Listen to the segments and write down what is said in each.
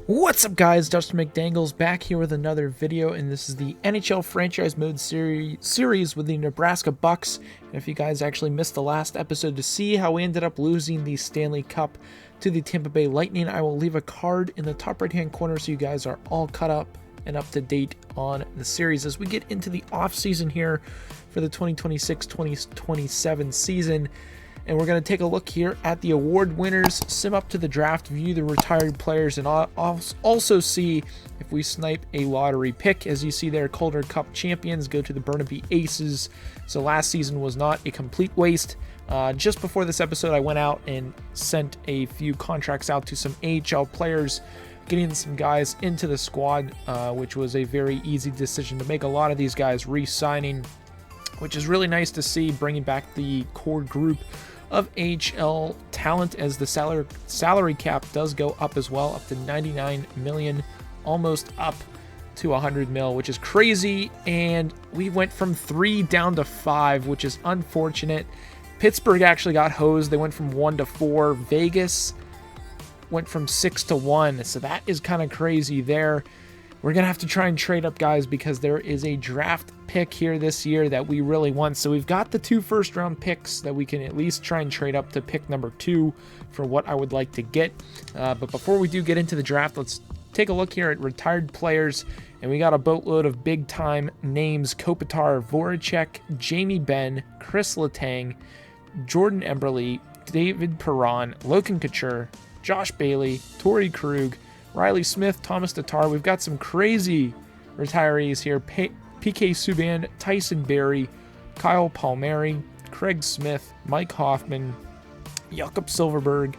What's up, guys? Dustin McDangles back here with another video, and this is the NHL franchise mode series with the Nebraska Bucks. And if you guys actually missed the last episode to see how we ended up losing the Stanley Cup to the Tampa Bay Lightning, I will leave a card in the top right hand corner so you guys are all caught up and up to date on the series as we get into the off season here for the 2026-2027 season. And we're going to take a look here at the award winners, sim up to the draft, view the retired players, and also see if we snipe a lottery pick. As you see there, Calder Cup champions go to the Burnaby Aces. So last season was not a complete waste. Just before this episode, I went out and sent a few contracts out to some AHL players, getting some guys into the squad, which was a very easy decision to make. A lot of these guys re-signing, which is really nice to see, bringing back the core group of AHL talent as the salary cap does go up as well, up to 99 million, almost up to 100 mil, which is crazy. And we went from 3 down to 5, which is unfortunate. Pittsburgh actually got hosed. They went from 1 to 4. Vegas went from 6 to 1. So that is kind of crazy there. We're going to have to try and trade up, guys, because there is a draft pick here this year that we really want. So we've got the 2 first-round picks that we can at least try and trade up to pick number 2 for what I would like to get. But before we do get into the draft, let's take a look here at retired players. And we got a boatload of big-time names: Kopitar, Voracek, Jamie Benn, Chris Letang, Jordan Emberley, David Perron, Logan Couture, Josh Bailey, Torrey Krug, Riley Smith, Thomas Tatar. We've got some crazy retirees here: PK Subban, Tyson Berry, Kyle Palmieri, Craig Smith, Mike Hoffman, Jakob Silverberg,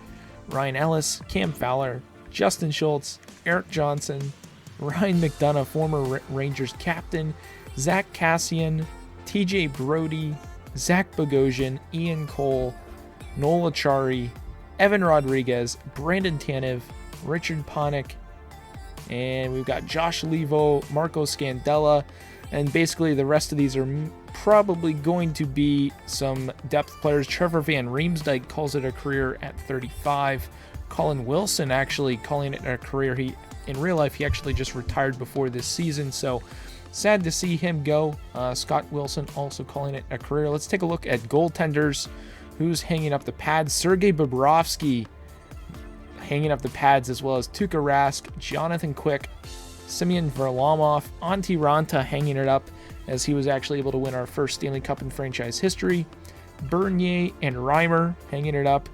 Ryan Ellis, Cam Fowler, Justin Schultz, Eric Johnson, Ryan McDonough, former Rangers captain, Zach Cassian, TJ Brody, Zach Bogosian, Ian Cole, Noel Achari, Evan Rodriguez, Brandon Tanev, Richard Panik, and we've got Josh Levo, Marco Scandella, and basically the rest of these are probably going to be some depth players. Trevor Van Riemsdyk calls it a career at 35. Colin Wilson actually calling it a career. In real life, he actually just retired before this season, so sad to see him go. Scott Wilson also calling it a career. Let's take a look at goaltenders. Who's hanging up the pads? Sergei Bobrovsky hanging up the pads, as well as Tuukka Rask, Jonathan Quick, Semyon Varlamov, Antti Ranta hanging it up, as he was actually able to win our first Stanley Cup in franchise history. Bernier and Reimer hanging it up.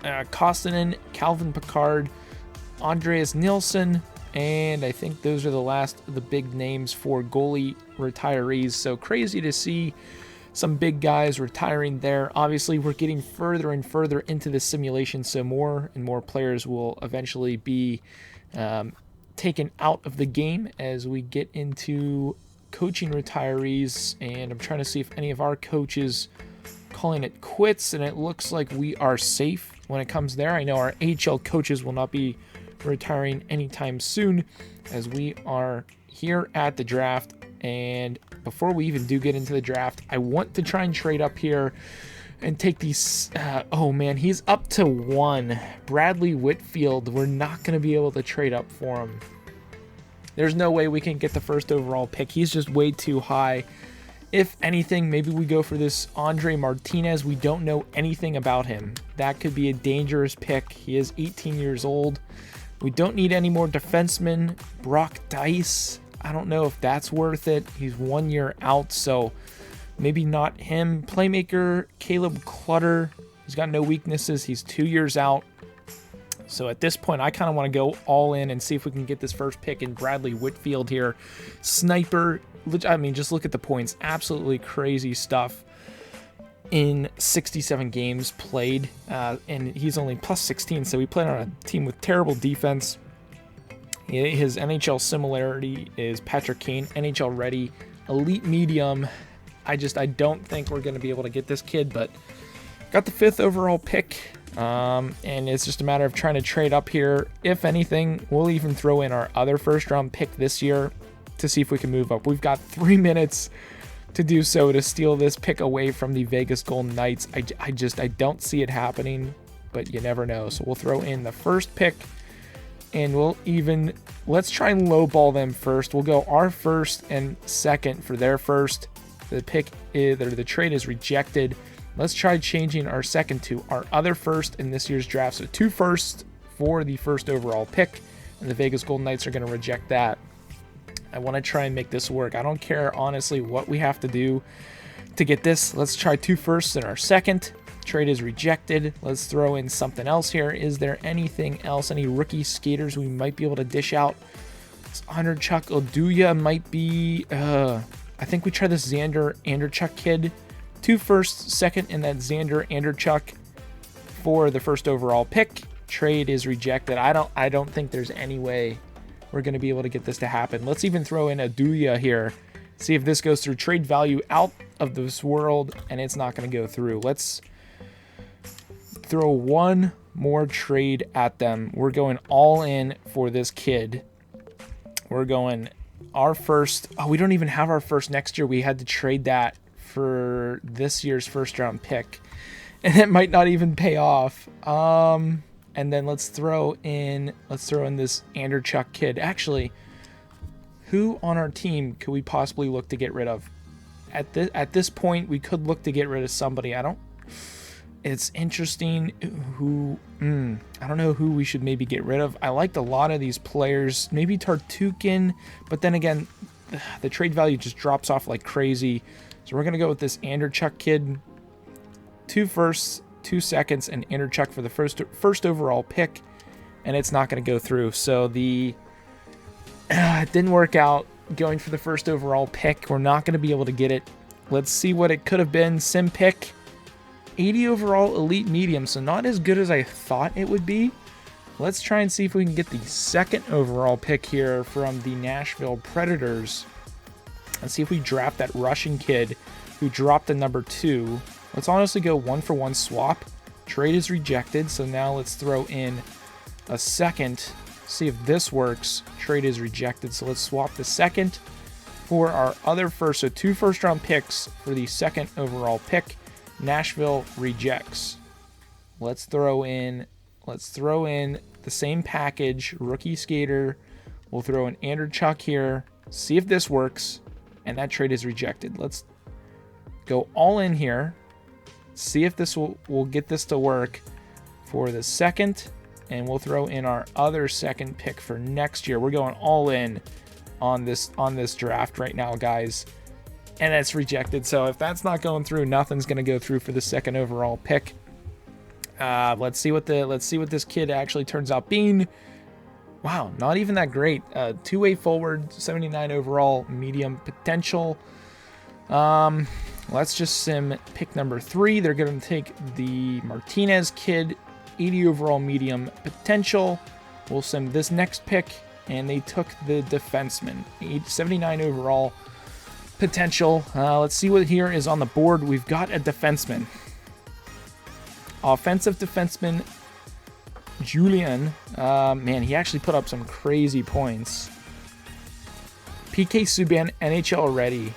Koskinen, Calvin Pickard, Andreas Nilsson, and I think those are the last of the big names for goalie retirees. So crazy to see some big guys retiring there. Obviously, we're getting further and further into the simulation, so more and more players will eventually be taken out of the game as we get into coaching retirees. And I'm trying to see if any of our coaches calling it quits, and it looks like we are safe when it comes there. I know our AHL coaches will not be retiring anytime soon, as we are here at the draft. And before we even do get into the draft, I want to try and trade up here and take these. Oh man, he's up to 1. Bradley Whitfield. We're not going to be able to trade up for him. There's no way we can get the first overall pick. He's just way too high. If anything, maybe we go for this Andre Martinez. We don't know anything about him. That could be a dangerous pick. He is 18 years old. We don't need any more defensemen. Brock Dice, I don't know if that's worth it. He's 1 year out, so maybe not him. Playmaker Caleb Clutter. He's got no weaknesses. He's 2 years out. So at this point, I kind of want to go all in and see if we can get this first pick in Bradley Whitfield here. Sniper. I mean, just look at the points. Absolutely crazy stuff in 67 games played. And he's only plus 16, so he played on a team with terrible defense. His NHL similarity is Patrick Kane, NHL ready, elite medium. I don't think we're going to be able to get this kid, but got the 5th overall pick, and it's just a matter of trying to trade up here. If anything, we'll even throw in our other first-round pick this year to see if we can move up. We've got 3 minutes to do so, to steal this pick away from the Vegas Golden Knights. I don't see it happening, but you never know. So we'll throw in the first pick And let's try and lowball them first. We'll go our first and second for their first. The trade is rejected. Let's try changing our second to our other first in this year's draft. So 2 firsts for the first overall pick. And the Vegas Golden Knights are going to reject that. I want to try and make this work. I don't care, honestly, what we have to do to get this. Let's try 2 firsts in our second. Trade is rejected. Let's throw in something else here. Is there anything else? Any rookie skaters we might be able to dish out? This Chuck Oduya might be... I think we try this Xander Anderchuk kid. 2 firsts, second, and that Xander Anderchuk for the first overall pick. Trade is rejected. I don't think there's any way we're going to be able to get this to happen. Let's even throw in Oduya here. See if this goes through. Trade value out of this world, and it's not going to go through. Let's throw one more trade at them. We're going all in for this kid. We're going our first. Oh, we don't even have our first next year. We had to trade that for this year's first round pick, and it might not even pay off. And then let's throw in this Anderchuk kid. Actually, who on our team could we possibly look to get rid of? At this point, we could look to get rid of somebody. It's interesting who, I don't know who we should maybe get rid of. I liked a lot of these players, maybe Tartukin, but then again, the trade value just drops off like crazy. So we're going to go with this Anderchuk kid. 2 firsts, 2 seconds, and Anderchuk for the first overall pick, and it's not going to go through. So it didn't work out going for the first overall pick. We're not going to be able to get it. Let's see what it could have been. Sim pick. 80 overall elite medium, so not as good as I thought it would be. Let's try and see if we can get the second overall pick here from the Nashville Predators. Let's see if we draft that Russian kid who dropped the number 2. Let's honestly go 1-for-1 swap. Trade is rejected, so now let's throw in a second. See if this works. Trade is rejected, so let's swap the second for our other first. So 2 first-round picks for the second overall pick. Nashville rejects. Let's throw in the same package, rookie skater. We'll throw in Anderchuk here. See if this works, and that trade is rejected. Let's go all in here. See if this will get this to work for the second, and we'll throw in our other second pick for next year. We're going all in on this draft right now, guys. And that's rejected. So if that's not going through, nothing's going to go through for the second overall pick. Let's see what this kid actually turns out being. Wow, not even that great. 2-way forward, 79 overall, medium potential. Let's just sim pick number 3. They're going to take the Martinez kid, 80 overall, medium potential. We'll sim this next pick, and they took the defenseman, 79 overall. Potential. Let's see what here is on the board. We've got a defenseman. Offensive defenseman, Julian. Man, he actually put up some crazy points. PK Subban, NHL ready.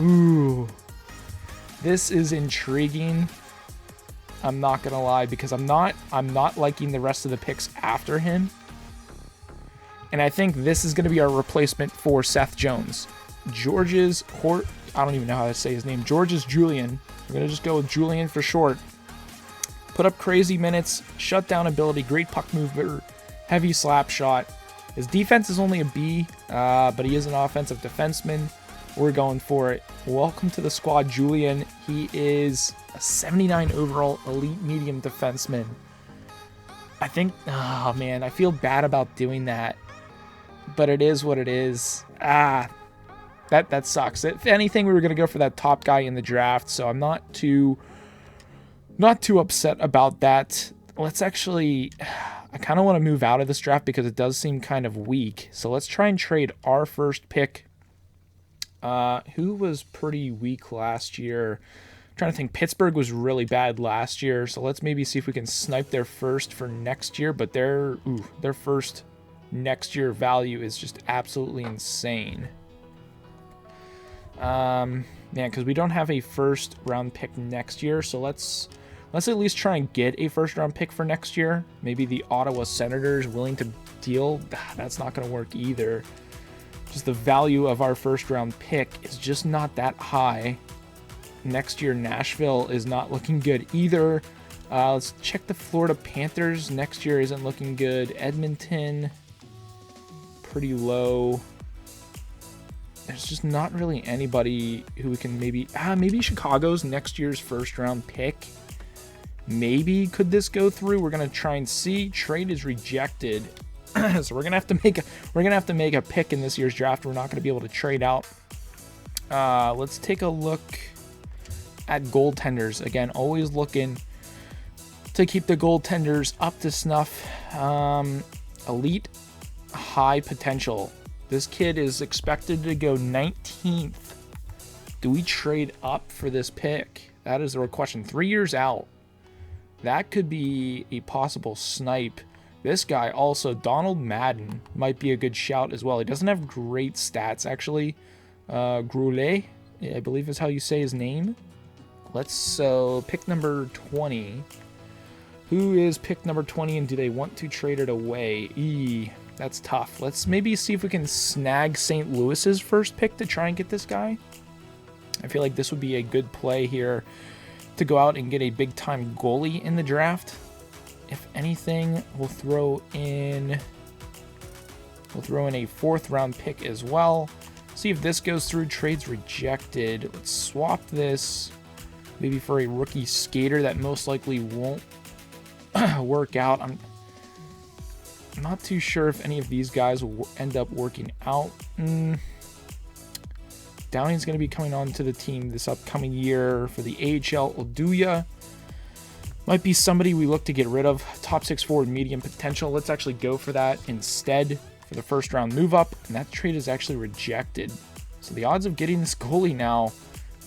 Ooh. This is intriguing. I'm not going to lie, because I'm not liking the rest of the picks after him. And I think this is going to be our replacement for Seth Jones. George's Hart, I don't even know how to say his name. George's Julian. We're going to just go with Julian for short. Put up crazy minutes, shutdown ability, great puck mover, heavy slap shot. His defense is only a B, but he is an offensive defenseman. We're going for it. Welcome to the squad, Julian. He is a 79 overall elite medium defenseman. I think, oh man, I feel bad about doing that, but it is what it is. That sucks. If anything, we were going to go for that top guy in the draft, so I'm not too upset about that. Let's actually, I kind of want to move out of this draft because it does seem kind of weak. So let's try and trade our first pick. Who was pretty weak last year? I'm trying to think. Pittsburgh was really bad last year, so let's maybe see if we can snipe their first for next year, but their first next year value is just absolutely insane. Man, because we don't have a first round pick next year, so let's Let's at least try and get a first-round pick for next year. Maybe the Ottawa Senators willing to deal. That's not going to work either. Just the value of our first-round pick is just not that high. Next year, Nashville is not looking good either. Let's check the Florida Panthers. Next year isn't looking good. Edmonton, pretty low. There's just not really anybody who we can maybe Chicago's next year's first-round pick. Maybe could this go through? We're gonna try and see. Trade is rejected, so we're gonna have to make a pick in this year's draft. We're not gonna be able to trade out. Let's take a look at goaltenders again. Always looking to keep the goaltenders up to snuff. Elite, high potential. This kid is expected to go 19th. Do we trade up for this pick? That is the real question. 3 years out. That could be a possible snipe. This guy also, Donald Madden, might be a good shout as well. He doesn't have great stats, actually. Groulet, I believe is how you say his name. So pick number 20. Who is pick number 20, and do they want to trade it away? That's tough. Let's maybe see if we can snag St. Louis's first pick to try and get this guy. I feel like this would be a good play here to go out and get a big-time goalie in the draft. If anything, we'll throw in a fourth-round pick as well. See if this goes through. Trade's rejected. Let's swap this maybe for a rookie skater that most likely won't work out. I'm not too sure if any of these guys will end up working out. Downing's going to be coming on to the team this upcoming year for the AHL. Oduya might be somebody we look to get rid of. Top 6 forward, medium potential. Let's actually go for that instead for the first round move up, and that trade is actually rejected. So the odds of getting this goalie now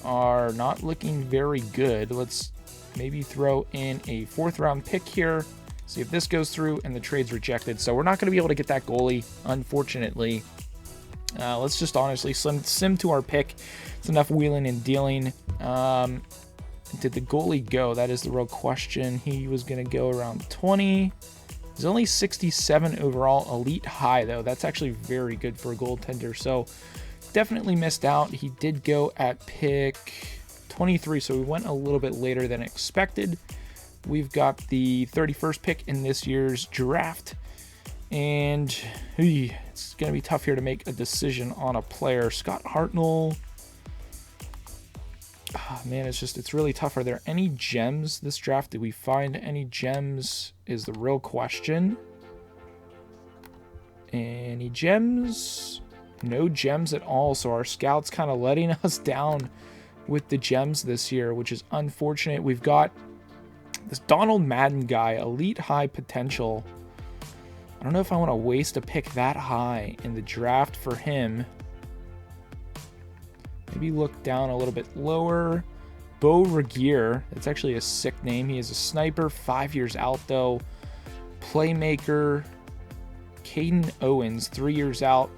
are not looking very good. Let's maybe throw in a fourth round pick here. See if this goes through, and the trade's rejected. So we're not going to be able to get that goalie, unfortunately. Let's just honestly sim to our pick. It's enough wheeling and dealing. Did the goalie go? That is the real question. He was going to go around 20. He's only 67 overall, elite high, though. That's actually very good for a goaltender. So definitely missed out. He did go at pick 23, so we went a little bit later than expected. We've got the 31st pick in this year's draft, and it's going to be tough here to make a decision on a player. Scott Hartnell. Oh, man, it's really tough. Are there any gems this draft? Did we find any gems is the real question. Any gems? No gems at all, so our scouts kind of letting us down with the gems this year, which is unfortunate. We've got this Donald Madden guy, elite high potential. I don't know if I want to waste a pick that high in the draft for him. Maybe look down a little bit lower. Bo Regier, that's actually a sick name. He is a sniper, 5 years out though. Playmaker. Caden Owens, 3 years out.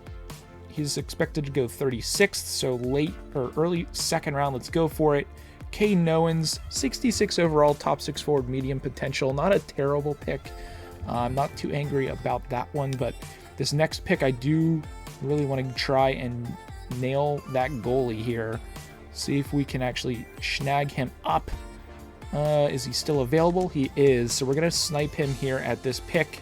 He's expected to go 36th, so late or early second round. Let's go for it. Caden Owens, 66 overall, top 6 forward, medium potential. Not a terrible pick. I'm not too angry about that one, but this next pick, I do really want to try and nail that goalie here. See if we can actually snag him up. Is he still available? He is. So we're going to snipe him here at this pick.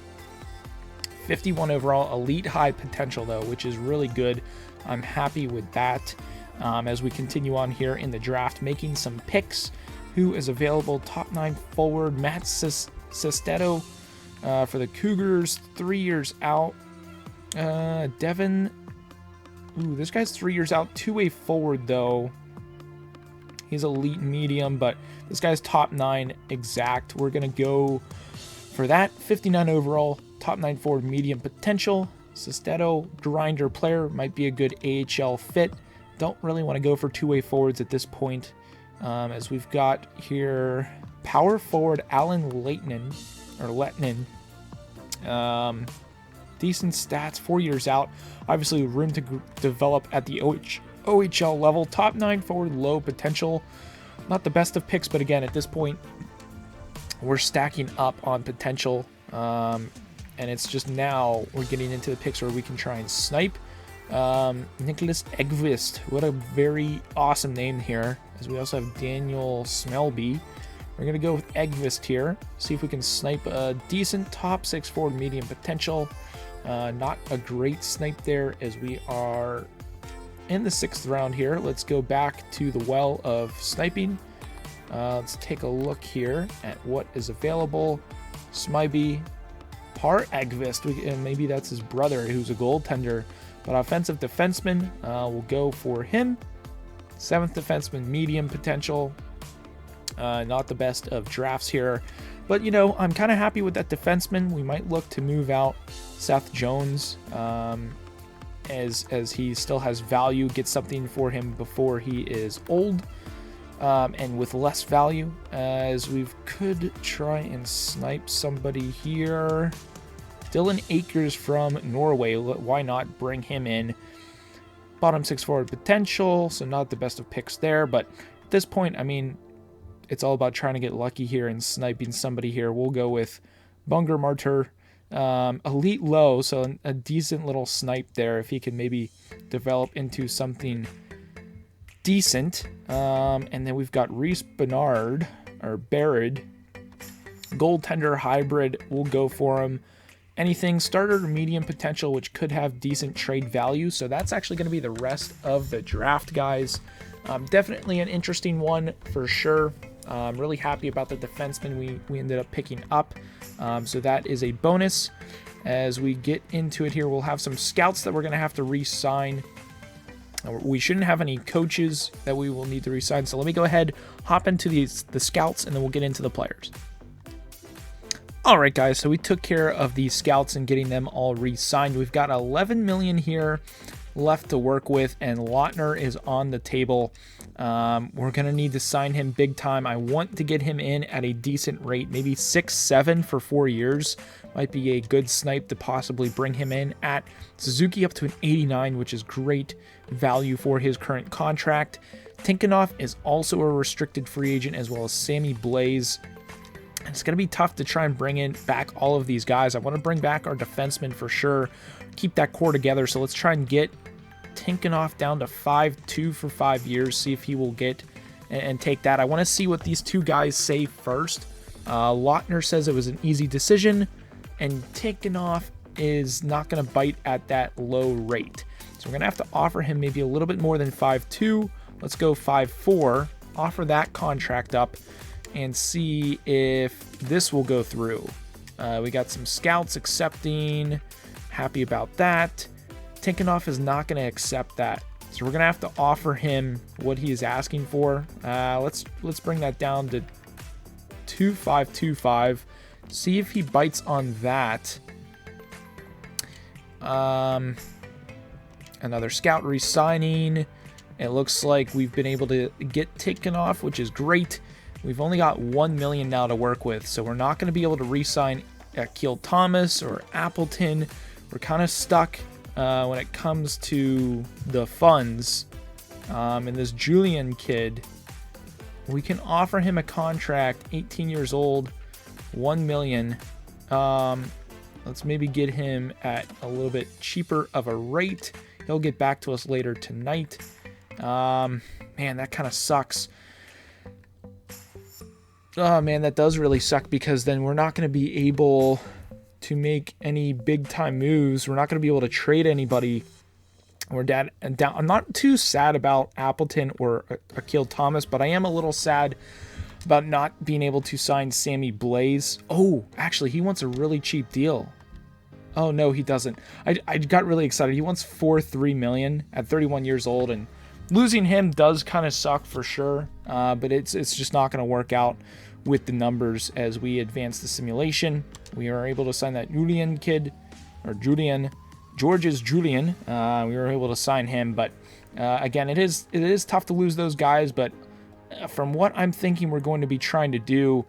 51 overall, elite high potential though, which is really good. I'm happy with that. As we continue on here in the draft, making some picks. Who is available? Top 9 forward, Matt Sestetto for the Cougars, 3 years out. Devin, this guy's 3 years out, 2-way forward though. He's elite medium, but this guy's top 9 exact. We're gonna go for that. 59 overall, top 9 forward, medium potential. Sestetto, grinder player, might be a good AHL fit. Don't really want to go for 2-way forwards at this point, as we've got here power forward Alan Lettinen. Decent stats, 4 years out. Obviously, room to develop at the OHL level. Top 9 forward, low potential. Not the best of picks, but again, at this point, we're stacking up on potential, and it's just now we're getting into the picks where we can try and snipe. Nicholas Eggvist, what a very awesome name here, as we also have Daniel Smelby. We're going to go with Eggvist here, see if we can snipe a decent top 6 forward medium potential. Not a great snipe there, as we are in the 6th round here. Let's go back to the well of sniping. Let's take a look here at what is available. Smyby, Hart Eggvist, and maybe that's his brother who's a goaltender, but offensive defenseman, we'll go for him. 7th defenseman, medium potential. Not the best of drafts here, but you know, I'm kind of happy with that defenseman. We might look to move out Seth Jones, as he still has value, get something for him before he is old, and with less value, as we could try and snipe somebody here. Dylan Akers from Norway, why not bring him in? Bottom 6 forward potential, so not the best of picks there, but at this point, I mean, it's all about trying to get lucky here and sniping somebody here. We'll go with Bunger Martyr. Elite low, so a decent little snipe there if he can maybe develop into something decent. And then we've got Reese Bernard, or Barrett, goaltender hybrid. We'll go for him. Anything starter or medium potential, which could have decent trade value. So that's actually going to be the rest of the draft, guys. Definitely an interesting one for sure. I'm really happy about the defenseman we ended up picking up. So that is a bonus. As we get into it here, we'll have some scouts that we're going to have to re-sign. We shouldn't have any coaches that we will need to re-sign. So let me go ahead, hop into the scouts, and then we'll get into the players. All right, guys, so we took care of the scouts and getting them all re-signed. We've got 11 million here left to work with, and Lautner is on the table. We're going to need to sign him big time. I want to get him in at a decent rate, maybe 6-7 for 4 years. Might be a good snipe to possibly bring him in at Suzuki up to an 89, which is great value for his current contract. Tinkanoff is also a restricted free agent, as well as Sammy Blaze. It's going to be tough to try and bring in back all of these guys. I want to bring back our defensemen for sure. Keep that core together. So let's try and get Tinkanoff down to 5-2 for 5 years. See if he will get and take that. I want to see what these two guys say first. Lautner says it was an easy decision, and Tinkanoff is not going to bite at that low rate. So we're going to have to offer him maybe a little bit more than 5-2. Let's go 5-4. Offer that contract up and see if this will go through. We got some scouts accepting. Happy about that. Tinkanoff is not going to accept that, so we're going to have to offer him what he is asking for. Let's bring that down to 2.525. See if he bites on that. Another scout re-signing. It looks like we've been able to get Tinkanoff, which is great. We've only got 1 million now to work with, so we're not going to be able to re-sign Akil Thomas or Appleton. We're kind of stuck when it comes to the funds. And this Julian kid, we can offer him a contract, 18 years old, 1 million. Let's maybe get him at a little bit cheaper of a rate. He'll get back to us later tonight. Man, that kind of sucks. Oh man, that does really suck, because then we're not going to be able to make any big time moves. We're not going to be able to trade anybody. I'm not too sad about Appleton or Akil Thomas, but I am a little sad about not being able to sign Sammy Blaze. Oh, actually, he wants a really cheap deal. Oh no, he doesn't. I got really excited. He wants 4.3 million at 31 years old, and losing him does kind of suck for sure. But it's just not going to work out with the numbers as we advance the simulation. We are able to sign that Julian kid, or George's Julian. We were able to sign him, but again, it is tough to lose those guys. But from what I'm thinking, we're going to be trying to do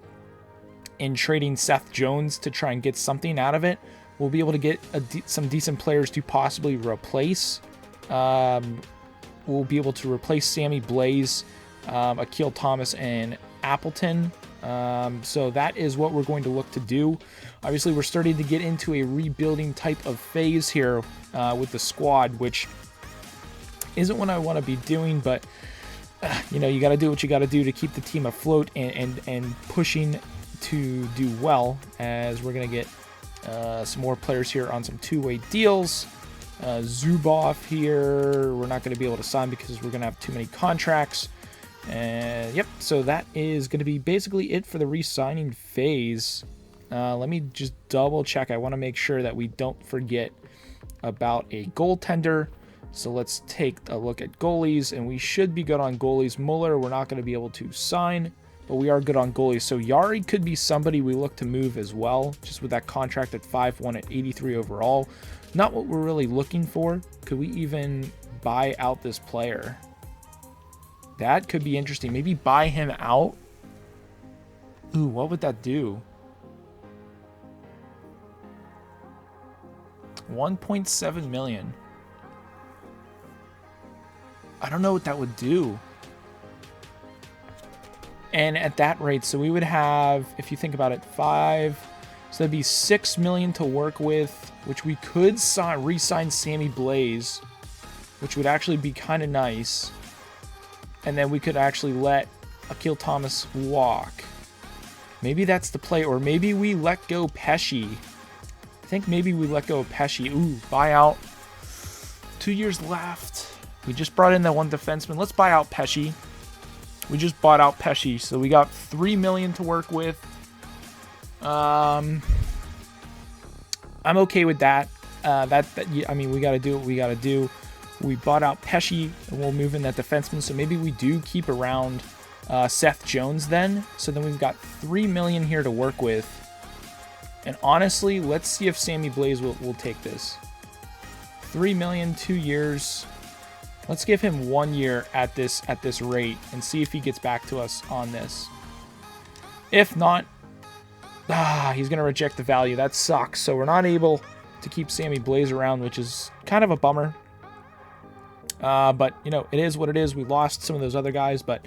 in trading Seth Jones to try and get something out of it, we'll be able to get some decent players to possibly replace. We'll be able to replace Sammy Blaze, Akil Thomas, and Appleton. So that is what we're going to look to do. Obviously, we're starting to get into a rebuilding type of phase here with the squad, which isn't what I want to be doing, but you know, you got to do what you got to do to keep the team afloat and pushing to do well, as we're going to get some more players here on some two-way deals. Zubov here, we're not going to be able to sign because we're going to have too many contracts. And yep, so that is going to be basically it for the re-signing phase. Let me just double check. I want to make sure that we don't forget about a goaltender. So let's take a look at goalies, and we should be good on goalies. Muller, we're not going to be able to sign, but we are good on goalies. So Yari could be somebody we look to move as well, just with that contract at 5-1 at 83 overall. Not what we're really looking for. Could we even buy out this player? That could be interesting. Maybe buy him out. Ooh, what would that do? 1.7 million. I don't know what that would do. And at that rate, so we would have, if you think about it, 5. So that'd be 6 million to work with, which we could re-sign Sammy Blaze, which would actually be kind of nice. And then we could actually let Akil Thomas walk. Maybe that's the play, or maybe we let go Pesci. I think maybe we let go of Pesci. Ooh, buyout. 2 years left. We just brought in that one defenseman. Let's buy out Pesci. We just bought out Pesci, so we got 3 million to work with. I'm okay with that. I mean, we got to do what we got to do. We bought out Pesci, and we'll move in that defenseman. So maybe we do keep around Seth Jones then. So then we've got 3 million here to work with. And honestly, let's see if Sammy Blaze will take this. 3 million, 2 years. Let's give him 1 year at this rate and see if he gets back to us on this. If not, he's going to reject the value. That sucks. So we're not able to keep Sammy Blaze around, which is kind of a bummer. But, you know, it is what it is. We lost some of those other guys, but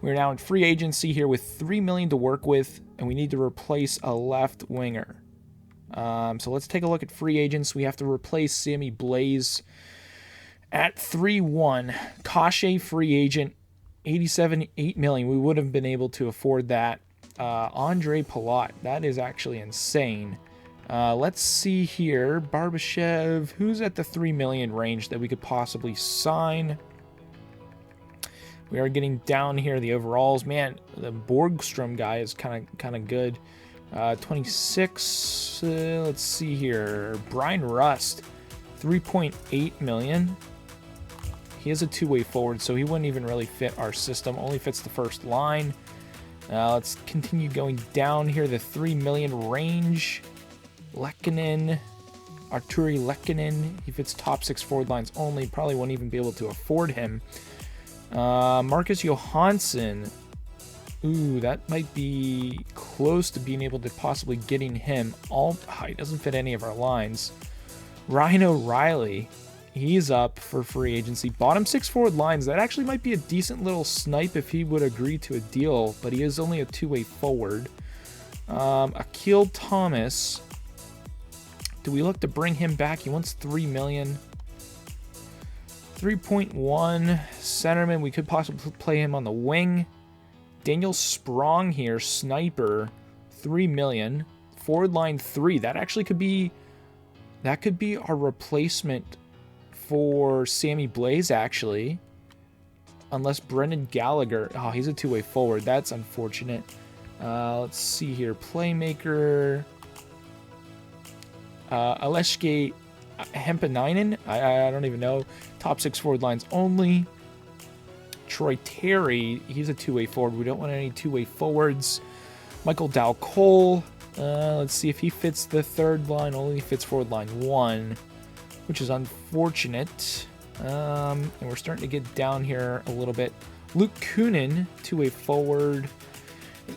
we're now in free agency here with 3 million to work with, and we need to replace a left winger. So let's take a look at free agents. We have to replace Sammy Blaze at 3-1. Kashe, free agent, 8 million. We would have been able to afford that. Andre Palat, that is actually insane. Let's see here. Barbashev, who's at the 3 million range that we could possibly sign? We are getting down here the overalls. Man, the Borgstrom guy is kind of good. 26. Let's see here. Brian Rust, 3.8 million. He is a two-way forward, so he wouldn't even really fit our system. Only fits the first line. Let's continue going down here. The 3 million range. Lehkonen, Arturi Lehkonen. He fits top 6 forward lines only. Probably won't even be able to afford him. Marcus Johansson. Ooh, that might be close to being able to possibly getting him. He doesn't fit any of our lines. Ryan O'Reilly. He's up for free agency. Bottom 6 forward lines. That actually might be a decent little snipe if he would agree to a deal, but he is only a two-way forward. Akil Thomas. Do we look to bring him back? He wants 3 million. 3.1 centerman. We could possibly play him on the wing. Daniel Sprong here, sniper, 3 million. Forward line 3. That actually could be our replacement for Sammy Blaze, actually. Unless Brendan Gallagher. Oh, he's a two-way forward. That's unfortunate. Let's see here. Playmaker. Aleshke Hempanainen. I don't even know. Top 6 forward lines only. Troy Terry. He's a two-way forward. We don't want any two-way forwards. Michael Dow Cole. Let's see if he fits the third line. Only fits forward line 1, which is unfortunate. And we're starting to get down here a little bit. Luke Kunin, two-way forward.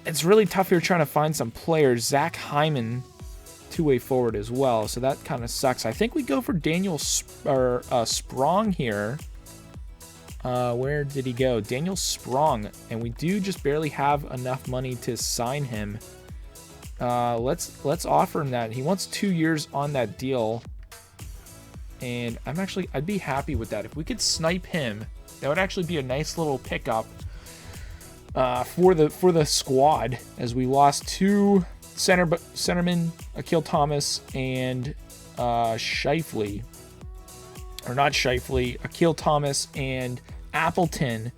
It's really tough here trying to find some players. Zach Hyman, two-way forward as well. So that kind of sucks. I think we go for Daniel Sprong here. Where did he go? Daniel Sprong, and we do just barely have enough money to sign him. Let's offer him that. He wants 2 years on that deal, and I'd be happy with that. If we could snipe him, that would actually be a nice little pickup for the squad, as we lost 2 centermen, Akil Thomas and Scheifele. Or not Scheifele, Akil Thomas and Appleton.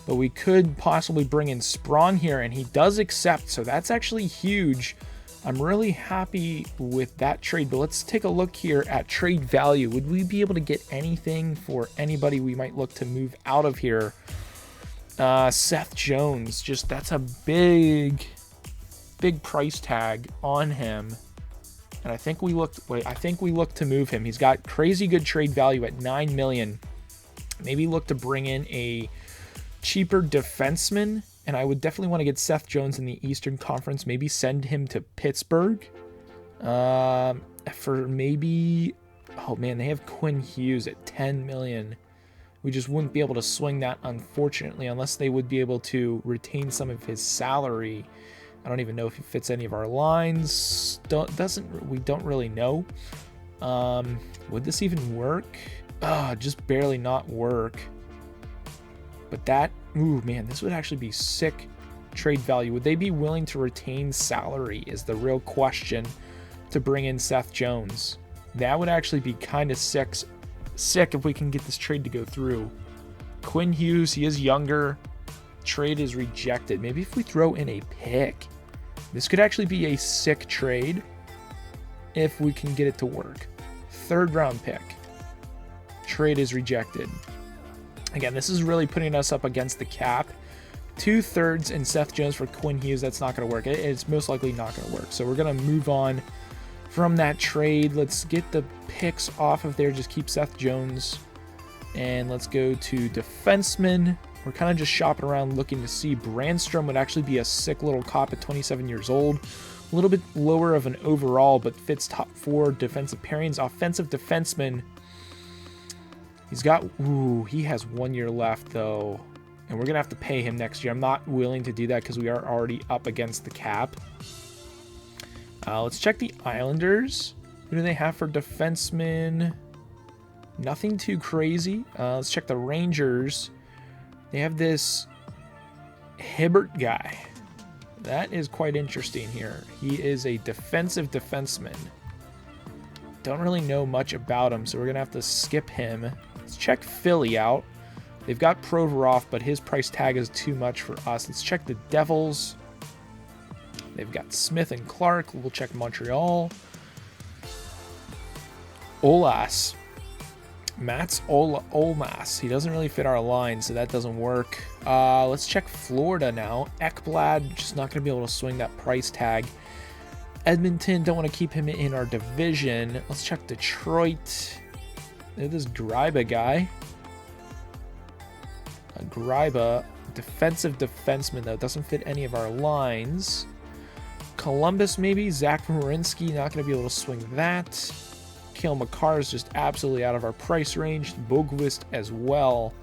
But we could possibly bring in Sprong here, and he does accept, so that's actually huge. I'm really happy with that trade, but let's take a look here at trade value. Would we be able to get anything for anybody we might look to move out of here? Seth Jones, just that's a big price tag on him. And I think we look to move him. He's got crazy good trade value at $9 million. Maybe look to bring in a cheaper defenseman, and I would definitely want to get Seth Jones in the Eastern Conference. Maybe send him to Pittsburgh for maybe, oh man, they have Quinn Hughes at $10 million. We just wouldn't be able to swing that, unfortunately, unless they would be able to retain some of his salary. I don't even know if he fits any of our lines. We don't really know. Would this even work? Just barely not work. But that, ooh man, this would actually be sick trade value. Would they be willing to retain salary is the real question to bring in Seth Jones. That would actually be kind of sick if we can get this trade to go through. Quinn Hughes, he is younger. Trade is rejected. Maybe if we throw in a pick. This could actually be a sick trade if we can get it to work. 3rd round pick. Trade is rejected. Again, this is really putting us up against the cap. 2/3 and Seth Jones for Quinn Hughes. That's not going to work. It's most likely not going to work. So we're going to move on from that trade. Let's get the picks off of there. Just keep Seth Jones. And let's go to defenseman. We're kind of just shopping around looking to see. Brandstrom would actually be a sick little cop at 27 years old. A little bit lower of an overall, but fits top 4 defensive pairings. Offensive defenseman. He's got, he has 1 year left though. And we're going to have to pay him next year. I'm not willing to do that because we are already up against the cap. Let's check the Islanders. Who do they have for defensemen? Nothing too crazy. Let's check the Rangers. They have this Hibbert guy. That is quite interesting here. He is a defensive defenseman. Don't really know much about him, so we're going to have to skip him. Let's check Philly out. They've got Provorov, but his price tag is too much for us. Let's check the Devils. They've got Smith and Clark. We'll check Montreal. Olas. Mats Olmas. He doesn't really fit our line, so that doesn't work. Let's check Florida now. Ekblad, just not going to be able to swing that price tag. Edmonton, don't want to keep him in our division. Let's check Detroit. There's this Gryba guy. Gryba, defensive defenseman, though. Doesn't fit any of our lines. Columbus, maybe. Zach Werenski, not going to be able to swing that. Cale Makar is just absolutely out of our price range. Boqvist as well.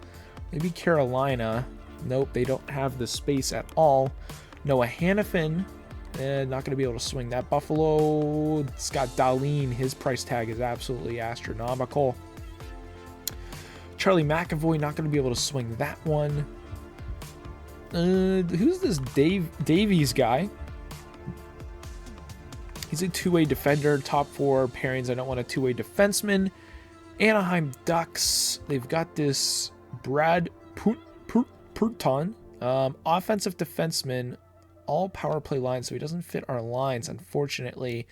Maybe Carolina. Nope, they don't have the space at all. Noah Hannafin, not going to be able to swing that. Buffalo, Scott Dahlin, his price tag is absolutely astronomical. Charlie McAvoy, not going to be able to swing that one. Who's this Davies guy? He's a two-way defender, top 4 pairings. I don't want a two-way defenseman. Anaheim Ducks, they've got this Brad Purton, offensive defenseman, all power play lines, so he doesn't fit our lines, unfortunately.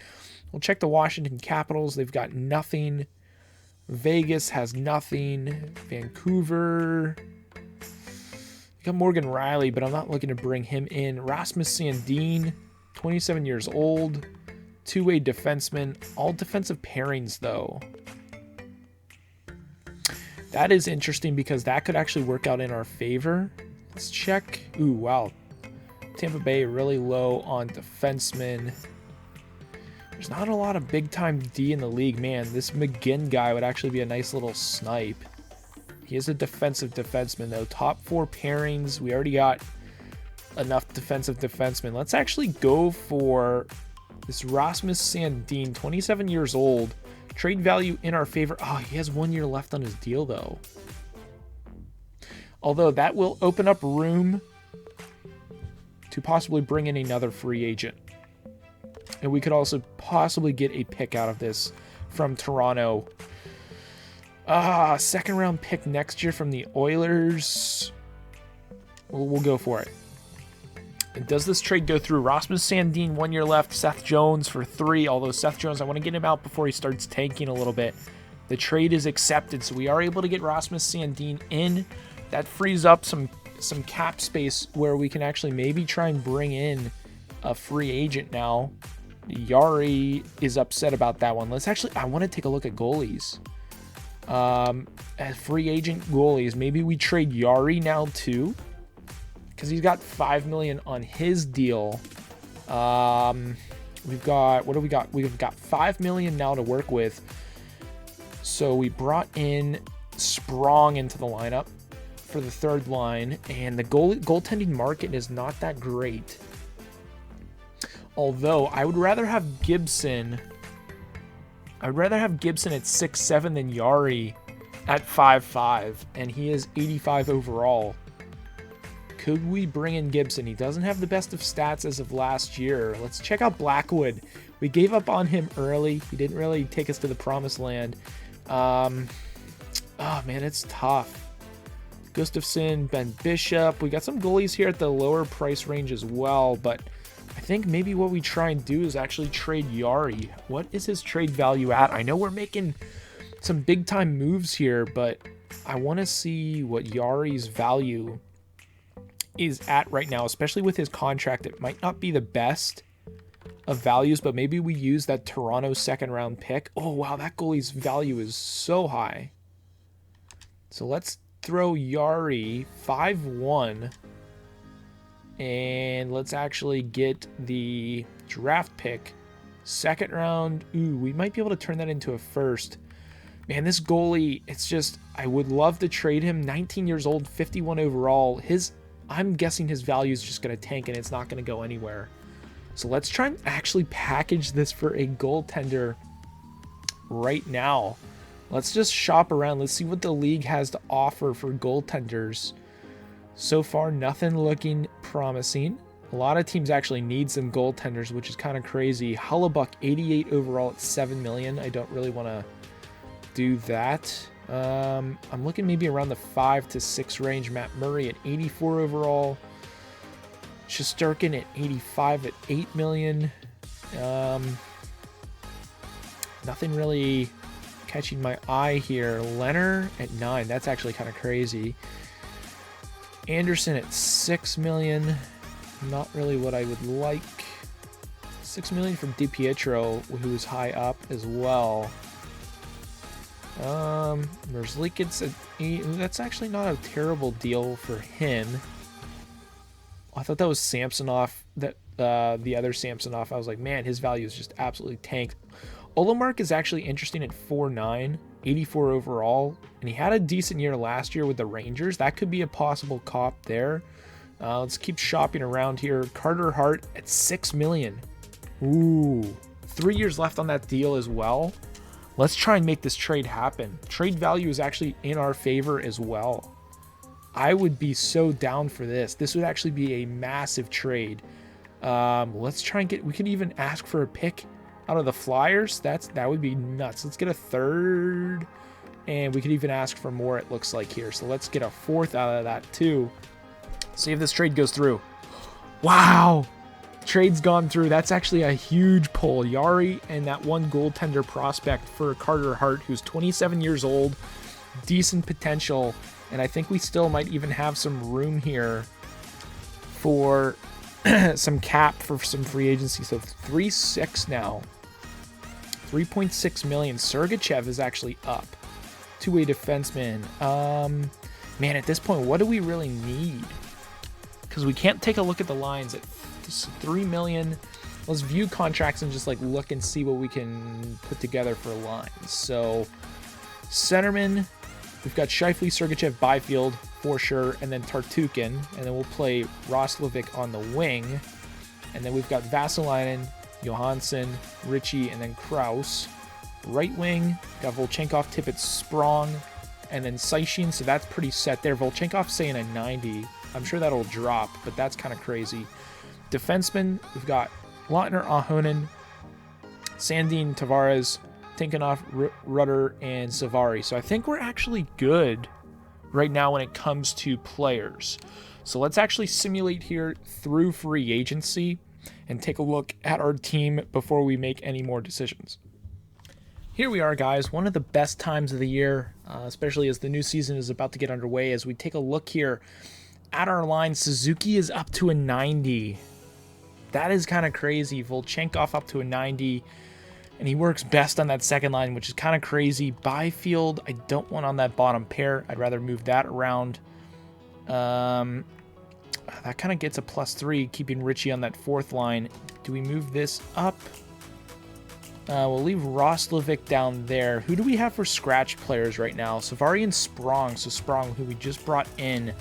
We'll check the Washington Capitals. They've got nothing. Vegas has nothing. Vancouver. We got Morgan Riley, but I'm not looking to bring him in. Rasmus Sandin, 27 years old. Two-way defenseman. All defensive pairings, though. That is interesting because that could actually work out in our favor. Let's check. Ooh, wow. Tampa Bay really low on defensemen. There's not a lot of big-time D in the league. Man, this McGinn guy would actually be a nice little snipe. He is a defensive defenseman, though. Top 4 pairings. We already got enough defensive defensemen. Let's actually go for this Rasmus Sandin, 27 years old. Trade value in our favor. Oh, he has 1 year left on his deal, though. Although that will open up room to possibly bring in another free agent. And we could also possibly get a pick out of this from Toronto. Second round pick next year from the Oilers. We'll go for it. And does this trade go through? Rasmus Sandin, 1 year left. Seth Jones for 3. Although Seth Jones, I want to get him out before he starts tanking a little bit. The trade is accepted, so we are able to get Rasmus Sandin in. That frees up some cap space where we can actually maybe try and bring in a free agent now. Yari is upset about that one. I want to take a look at goalies. As free agent goalies, maybe we trade Yari now too, because he's got $5 million on his deal. We've got, what do we got? We've got $5 million now to work with. So we brought in Sprong into the lineup for the third line, and the goaltending market is not that great. Although I would rather have Gibson. I'd rather have Gibson at 6'7" than Yari at 5'5", and he is 85 overall. Could we bring in Gibson? He doesn't have the best of stats as of last year. Let's check out Blackwood. We gave up on him early. He didn't really take us to the promised land. Oh man, it's tough. Gustafson, Ben Bishop. We got some goalies here at the lower price range as well, but I think maybe what we try and do is actually trade Yari. What is his trade value at? I know we're making some big time moves here, but I want to see what Yari's value is at right now, especially with his contract. It might not be the best of values, but maybe we use that Toronto second round pick. Oh wow, that goalie's value is so high. So let's throw Yari 5'1", and let's actually get the draft pick. Second round. Ooh, we might be able to turn that into a first. Man, this goalie, it's just, I would love to trade him. 19 years old, 51 overall. I'm guessing his value is just going to tank and it's not going to go anywhere. So let's try and actually package this for a goaltender right now. Let's just shop around. Let's see what the league has to offer for goaltenders. So far, nothing looking promising. A lot of teams actually need some goaltenders, which is kind of crazy. Hellebuck, 88 overall at $7 million. I don't really want to do that. I'm looking maybe around the 5 to 6 range. Matt Murray at 84 overall. Shesterkin at 85 at $8 million. Nothing really catching my eye here. Leonard at 9. That's actually kind of crazy. Anderson at $6 million. Not really what I would like. $6 million from DiPietro, who is high up as well. Merzlikins at 8. That's actually not a terrible deal for him. I thought that was Samsonov, that the other Samsonov. I was like, man, his value is just absolutely tanked. Olemark is actually interesting at 4'9", 84 overall, and he had a decent year last year with the Rangers. That could be a possible cop there. Let's keep shopping around here. Carter Hart at $6 million. Ooh, 3 years left on that deal as well. Let's try and make this trade happen. Trade value is actually in our favor as well. I would be so down for this. This would actually be a massive trade. Let's try and get, we could even ask for a pick out of the Flyers. That would be nuts. Let's get a third, and we could even ask for more, it looks like here. So let's get a fourth out of that too. See if this trade goes through. Wow, trade's gone through. That's actually a huge pull. Yari and that one goaltender prospect for Carter Hart, who's 27 years old, decent potential, and I think we still might even have some room here for some cap for some free agency. So 3.6 now. 3.6 million. Sergachev is actually up. Two-way defenseman. Man, at this point, what do we really need? Because we can't take a look at the lines at 3 million. Let's view contracts and just like look and see what we can put together for lines. So centerman, We've got Scheifele, Sergachev, Byfield for sure, and then Tartukin, and then we'll play Roslovic on the wing. And then we've got Vasalainen, Johansson, Ritchie, and then Kraus. Right wing, got Volchenkov, Tippett, Sprong, and then Seishin, so that's pretty set there. Volchenkov's saying a 90. I'm sure that'll drop, but that's kind of crazy. Defensemen, we've got Lautner, Ahonen, Sandin, Tavares, Tinkoff, Rudder, and Savari. So I think we're actually good right now when it comes to players. So let's actually simulate here through free agency and take a look at our team before we make any more decisions. Here we are, guys, one of the best times of the year, especially as the new season is about to get underway. As we take a look here at our line, Suzuki is up to a 90. That is kind of crazy. Volchenkov up to a 90. And he works best on that second line, which is kind of crazy. Byfield, I don't want on that bottom pair. I'd rather move that around. That kind of gets a +3, keeping Ritchie on that fourth line. Do we move this up? We'll leave Roslovic down there. Who do we have for scratch players right now? Savari and Sprong. So Sprong, who we just brought in,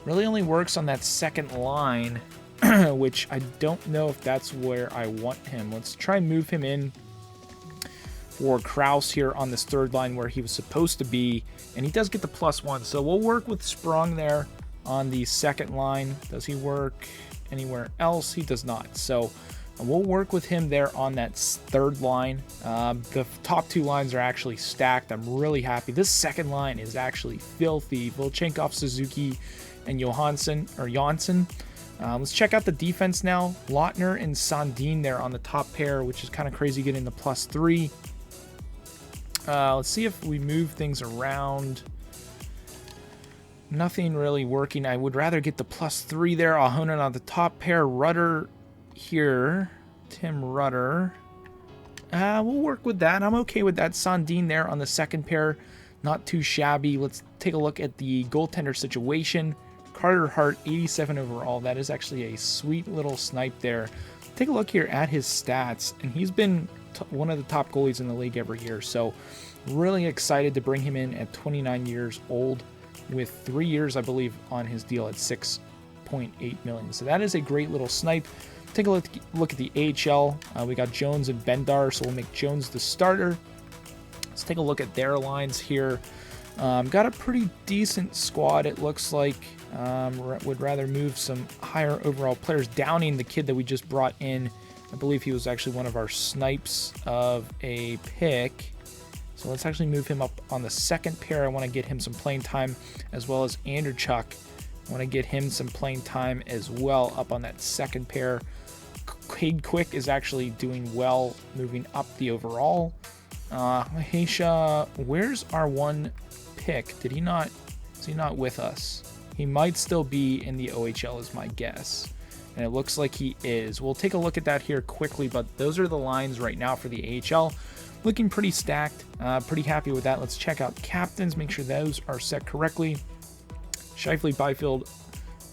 really only works on that second line, which I don't know if that's where I want him. Let's try and move him in for Kraus here on this third line where he was supposed to be, and he does get the +1. So we'll work with Sprong there on the second line. Does he work anywhere else? He does not. So we'll work with him there on that third line. The top two lines are actually stacked. I'm really happy. This second line is actually filthy. Volchenkov, Suzuki, and Johansson. Let's check out the defense now. Lautner and Sandin there on the top pair, which is kind of crazy getting the +3. Let's see if we move things around. Nothing really working. I would rather get the +3 there. Ahonen on the top pair. Rudder here. Tim Rudder. We'll work with that. I'm okay with that. Sandin there on the second pair. Not too shabby. Let's take a look at the goaltender situation. Carter Hart, 87 overall. That is actually a sweet little snipe there. Take a look here at his stats, and he's been one of the top goalies in the league every year. So really excited to bring him in at 29 years old with 3 years, I believe, on his deal at $6.8 million. So that is a great little snipe. Take a look at the AHL. We got Jones and Bendar, so we'll make Jones the starter. Let's take a look at their lines here. Got a pretty decent squad, it looks like. Would rather move some higher overall players. Downing, the kid that we just brought in, I believe he was actually one of our snipes of a pick. So let's actually move him up on the second pair. I want to get him some playing time, as well as Anderchuk. I want to get him some playing time as well up on that second pair. Cade Quick is actually doing well, moving up the overall. Mahesha, where's our one pick? Is he not with us? He might still be in the OHL is my guess. And it looks like he is. We'll take a look at that here quickly, but those are the lines right now for the AHL. Looking pretty stacked. Pretty happy with that. Let's check out captains, make sure those are set correctly. Scheifele, Byfield,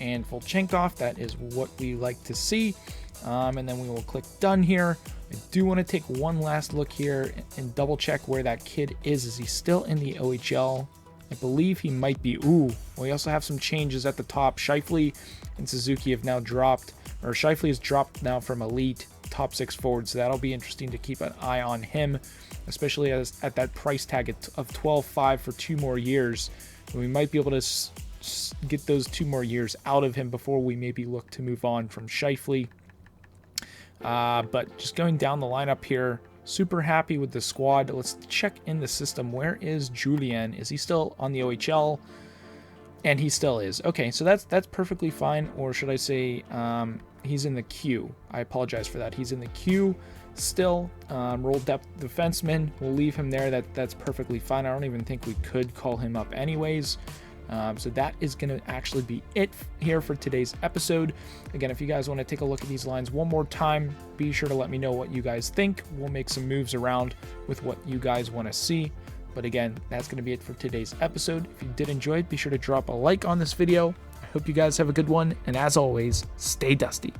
and Volchenkov. That is what we like to see. And then we will click done here. I do want to take one last look here and double check where that kid is. Is he still in the OHL? I believe he might be. Ooh, we also have some changes at the top. Scheifele and Suzuki have now dropped, or Scheifele has dropped now from elite top 6 forward, so that'll be interesting to keep an eye on him, especially as at that price tag of 12.5 for 2 more years. We might be able to get those 2 more years out of him before we maybe look to move on from Scheifele. But just going down the lineup here, super happy with the squad. Let's check in the system. Where is Julien? Is he still on the OHL? And he still is. Okay, so that's perfectly fine. Or should I say he's in the queue? I apologize for that. He's in the queue still. Role depth defenseman. We'll leave him there. That's perfectly fine. I don't even think we could call him up anyways. So that is going to actually be it here for today's episode. Again, if you guys want to take a look at these lines one more time, be sure to let me know what you guys think. We'll make some moves around with what you guys want to see. But again, that's going to be it for today's episode. If you did enjoy it, be sure to drop a like on this video. I hope you guys have a good one. And as always, stay dusty.